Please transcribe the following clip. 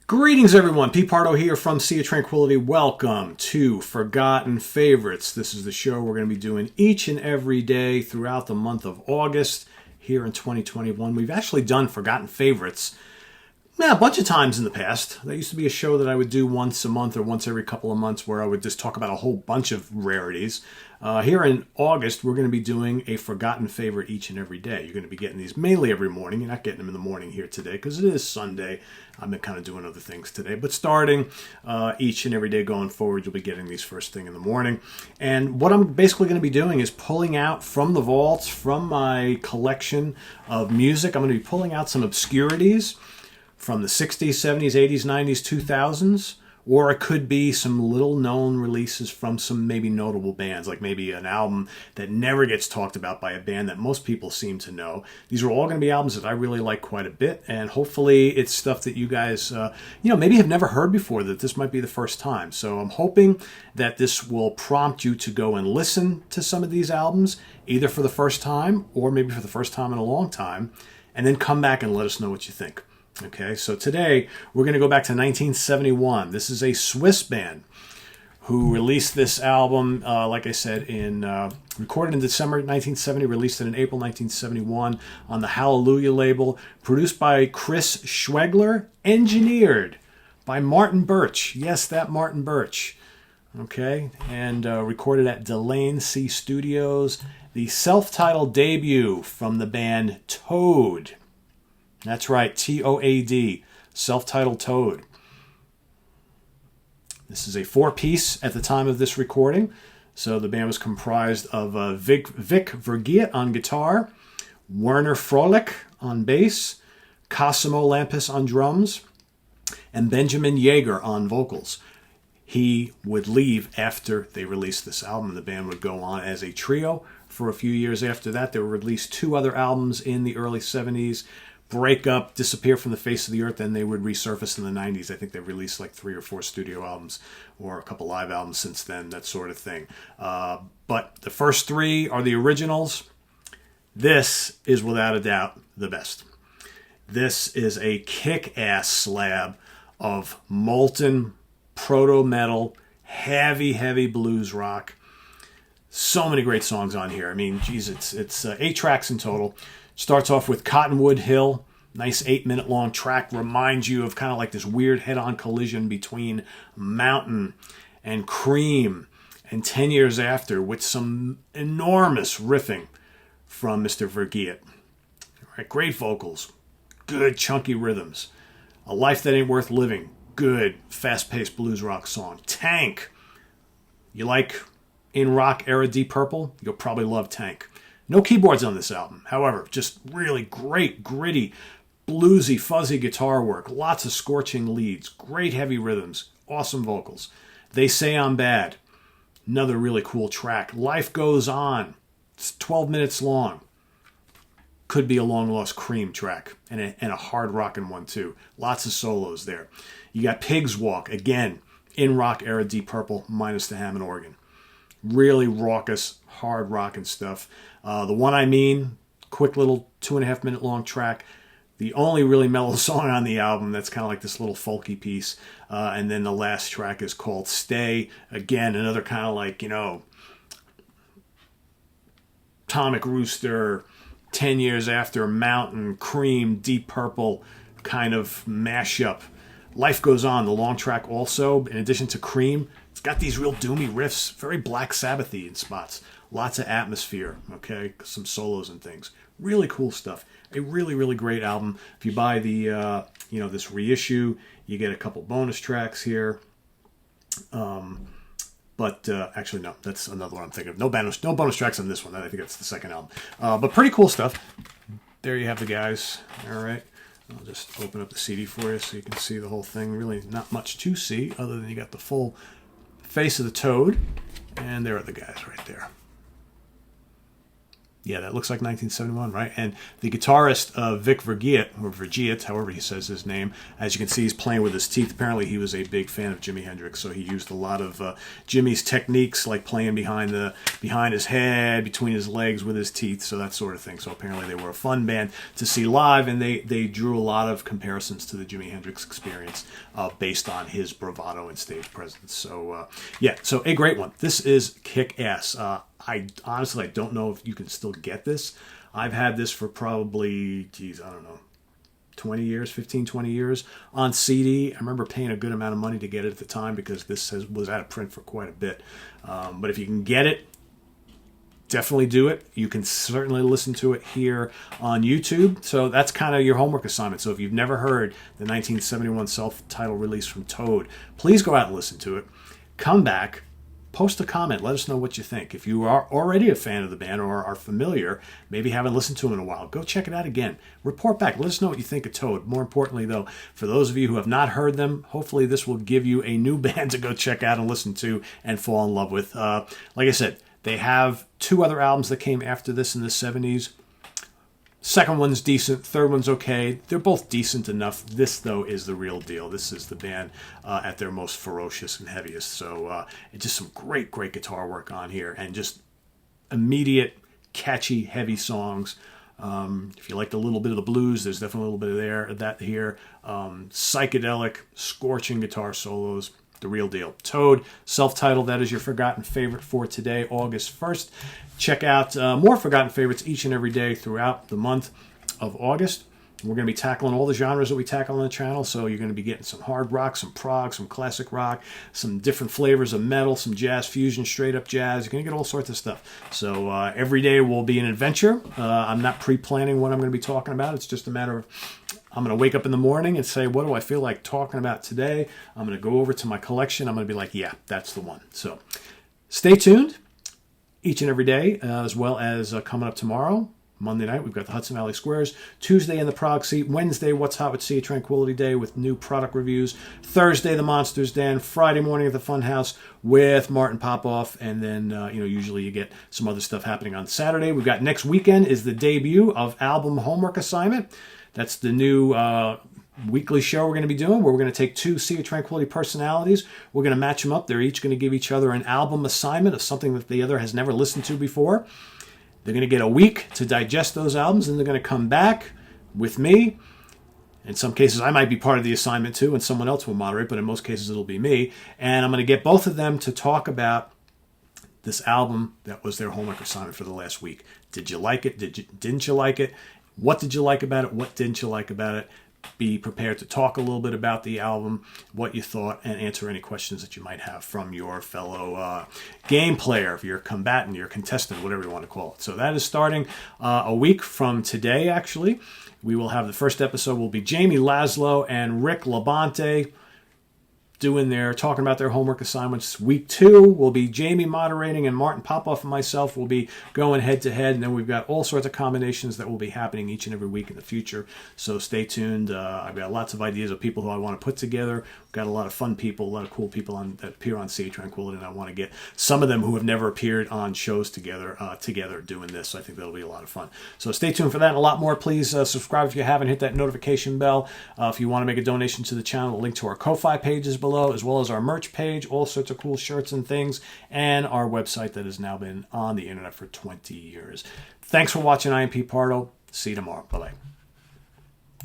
Greetings, everyone. Pete Pardo here from Sea of Tranquility. Welcome to Forgotten Favorites. This is the show we're going to be doing each and every day throughout the month of August here in 2021. We've actually done Forgotten Favorites a bunch of times in the past. That used to be a show that I would do once a month or once every couple of months where I would just talk about a whole bunch of rarities. Here in August, we're going to be doing a Forgotten Favorite each and every day. You're going to be getting these mainly every morning. You're not getting them in the morning here today because it is Sunday. I've been kind of doing other things today. But starting each and every day going forward, you'll be getting these first thing in the morning. And what I'm basically going to be doing is pulling out from the vaults, from my collection of music, I'm going to be pulling out some obscurities from the 60s, 70s, 80s, 90s, 2000s, or it could be some little known releases from some maybe notable bands, like maybe an album that never gets talked about by a band that most people seem to know. These are all going to be albums that I really like quite a bit, and hopefully it's stuff that you guys, maybe have never heard before, that this might be the first time. So I'm hoping that this will prompt you to go and listen to some of these albums, either for the first time or maybe for the first time in a long time, and then come back and let us know what you think. Okay, so today we're going to go back to 1971. This is a Swiss band who released this album, like I said, recorded in December 1970, released it in April 1971 on the Hallelujah label, produced by Chris Schwegler, engineered by Martin Birch. Yes, that Martin Birch. Okay, and recorded at Delancey Studios. The self-titled debut from the band Toad. That's right, T-O-A-D, self-titled Toad. This is a four-piece at the time of this recording. So the band was comprised of Vic Vergiet on guitar, Werner Froelich on bass, Cosimo Lampis on drums, and Benjamin Yeager on vocals. He would leave after they released this album. The band would go on as a trio for a few years after that. There were released two other albums in the early 70s, break up, disappear from the face of the earth, and they would resurface in the 90s. I think they've released like 3 or 4 studio albums or a couple live albums since then, that sort of thing. But the first 3 are the originals. This is without a doubt the best. This is a kick-ass slab of molten proto-metal, heavy blues rock. So many great songs on here. I mean, geez, it's 8 tracks in total. Starts off with Cottonwood Hill, nice 8-minute long track, reminds you of kind of like this weird head-on collision between Mountain and Cream, and 10 Years After with some enormous riffing from Mr. Vergiet. Right, great vocals, good chunky rhythms. A Life That Ain't Worth Living, good fast-paced blues rock song. Tank, you like in rock era Deep Purple? You'll probably love Tank. No keyboards on this album. However, just really great, gritty, bluesy, fuzzy guitar work. Lots of scorching leads. Great heavy rhythms. Awesome vocals. They Say I'm Bad. Another really cool track. Life Goes On. It's 12 minutes long. Could be a long-lost Cream track. And a hard rockin' one, too. Lots of solos there. You got Pig's Walk. Again, in rock era Deep Purple, minus the Hammond organ. Really raucous, hard rockin' stuff. The One I Mean, quick little 2.5 minute long track. The only really mellow song on the album that's kind of like this little folky piece. And then the last track is called Stay. Again, another kind of like, Atomic Rooster, 10 Years After, Mountain, Cream, Deep Purple kind of mashup. Life Goes On, the long track also, in addition to Cream, it's got these real doomy riffs, very Black Sabbath-y in spots. Lots of atmosphere, okay? Some solos and things. Really cool stuff. A really great album. If you buy the, this reissue, you get a couple bonus tracks here. Actually, no, that's another one I'm thinking of. No bonus tracks on this one. I think that's the second album. But pretty cool stuff. There you have the guys. All right. I'll just open up the CD for you so you can see the whole thing. Really not much to see other than you got the full face of the Toad. And there are the guys right there. Yeah, that looks like 1971, right? And the guitarist, Vic Vergiet, or Vergiet, however he says his name, as you can see, he's playing with his teeth. Apparently, he was a big fan of Jimi Hendrix, so he used a lot of Jimmy's techniques, like playing behind his head, between his legs with his teeth, so that sort of thing. So apparently, they were a fun band to see live, and they drew a lot of comparisons to the Jimi Hendrix experience based on his bravado and stage presence. So yeah, so a great one. This is kick-ass. I honestly, I don't know if you can still get this. I've had this for probably, I don't know, 20 years, 15, 20 years on CD. I remember paying a good amount of money to get it at the time because this was out of print for quite a bit. But if you can get it, definitely do it. You can certainly listen to it here on YouTube. So that's kind of your homework assignment. So if you've never heard the 1971 self-titled release from Toad, please go out and listen to it. Come back. Post a comment. Let us know what you think. If you are already a fan of the band or are familiar, maybe haven't listened to them in a while, go check it out again. Report back. Let us know what you think of Toad. More importantly, though, for those of you who have not heard them, hopefully this will give you a new band to go check out and listen to and fall in love with. Like I said, they have 2 other albums that came after this in the 70s. Second one's decent. Third one's okay. They're both decent enough. This, though, is the real deal. This is the band at their most ferocious and heaviest. So just some great, great guitar work on here. And just immediate, catchy, heavy songs. If you like a little bit of the blues, there's definitely a little bit of that here. Psychedelic, scorching guitar solos. The real deal. Toad, self-titled, that is your Forgotten Favorite for today, August 1st. Check out more Forgotten Favorites each and every day throughout the month of August. We're going to be tackling all the genres that we tackle on the channel, so you're going to be getting some hard rock, some prog, some classic rock, some different flavors of metal, some jazz fusion, straight-up jazz. You're going to get all sorts of stuff. So every day will be an adventure. I'm not pre-planning what I'm going to be talking about. It's just a matter of I'm going to wake up in the morning and say, what do I feel like talking about today? I'm going to go over to my collection. I'm going to be like, yeah, that's the one. So stay tuned each and every day, as well as coming up tomorrow, Monday night, we've got the Hudson Valley Squares. Tuesday, in the Prague Seat. Wednesday, What's Hot with Sea of Tranquility Day with new product reviews. Thursday, the Monsters Den. Friday morning at the Funhouse with Martin Popoff. And then, usually you get some other stuff happening on Saturday. We've got next weekend is the debut of Album Homework Assignment. That's the new weekly show we're going to be doing, where we're going to take 2 Sea of Tranquility personalities. We're going to match them up. They're each going to give each other an album assignment of something that the other has never listened to before. They're going to get a week to digest those albums, and they're going to come back with me. In some cases, I might be part of the assignment too, and someone else will moderate, but in most cases, it'll be me. And I'm going to get both of them to talk about this album that was their homework assignment for the last week. Did you like it? Didn't you like it? What did you like about it? What didn't you like about it? Be prepared to talk a little bit about the album, what you thought, and answer any questions that you might have from your fellow game player, your combatant, your contestant, whatever you want to call it. So that is starting a week from today, actually. We will have the first episode will be Jamie Laszlo and Rick Labonte talking about their homework assignments. Week 2 will be Jamie moderating, and Martin Popoff and myself will be going head to head. And then we've got all sorts of combinations that will be happening each and every week in the future. So stay tuned. I've got lots of ideas of people who I want to put together. We've got a lot of fun people, a lot of cool people that appear on Sea of Tranquility, and I want to get some of them who have never appeared on shows together doing this. So I think that'll be a lot of fun. So stay tuned for that and a lot more. Please subscribe if you haven't. Hit that notification bell. If you want to make a donation to the channel, a link to our Ko-Fi page is below, as well as our merch page, all sorts of cool shirts and things, and our website that has now been on the internet for 20 years. Thanks for watching. I am Pete Pardo. See you tomorrow. Bye-bye.